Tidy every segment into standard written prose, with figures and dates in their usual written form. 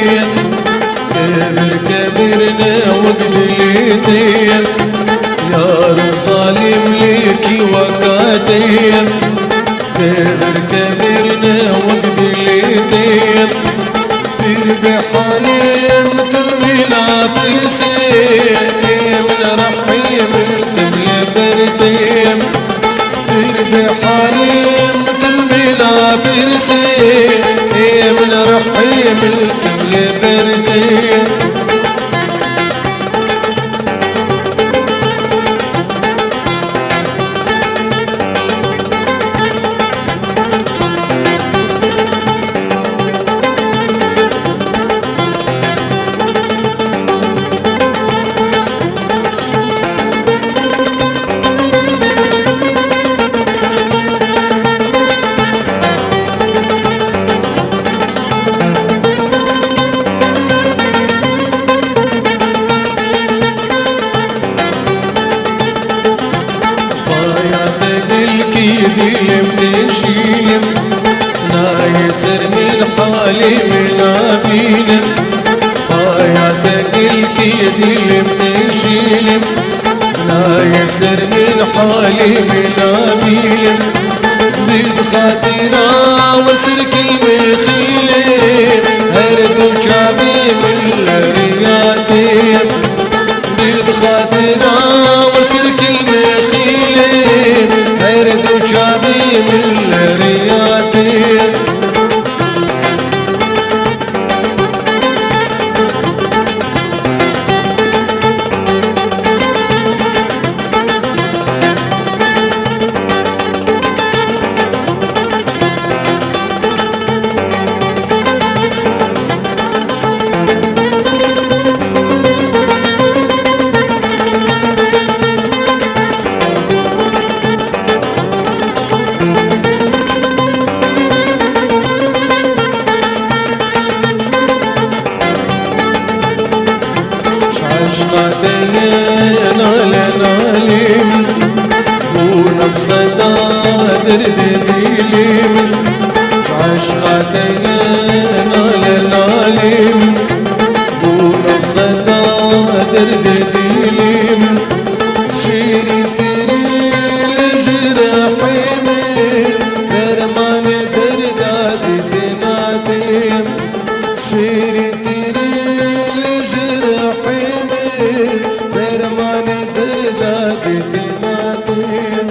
كبر كبرنا وقد ليتيم يا ظالم ليكي وقاتيم كبر كبرنا وقد ليتيم في بحاليم ترمي لا برسيم رحيم تملي برتيم في بحاليم ترمي لا برسيم رحيم تملي برتيم ديم تشيلم نايسر من حالي من أبيلم حياتك الكيديم تشيلم نايسر من حالي من أبيلم بيد خاطرة وسرك المخيلم هردو شعبي من رياتيم بيد خاطرة وسرك المخيلم هردو شعبي من رياتيم عشقاتين نالم ونفسدا درد ديلم عشقاتين نالم ونفسدا درد ديلم شيري تري لجرحيم درمان درداد تنادم شيري تري لجرحيم درمان درداد تنادم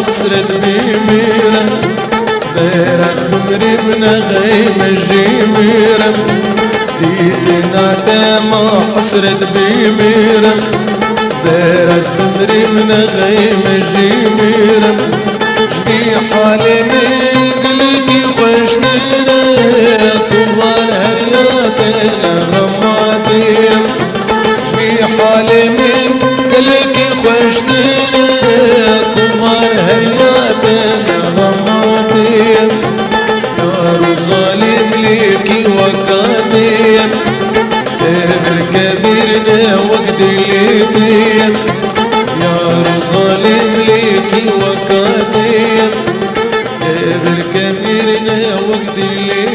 حسرت بميرة براس بمري من غيم الجميرة ديتنا تما حسرت بميرة براس بمري من غيم الجميرة جبي حالي من قلبي خوش ترى كبار هرياتنا غماتي جبي حالي من قلبي خوش ترى كبار هرياتنا غماتي يا ظالم ليكي وكاتيم كبر كبرنا وقد ليتيم يا ظالم ليكي وكاتيم كبر كبرنا وقد ليتيم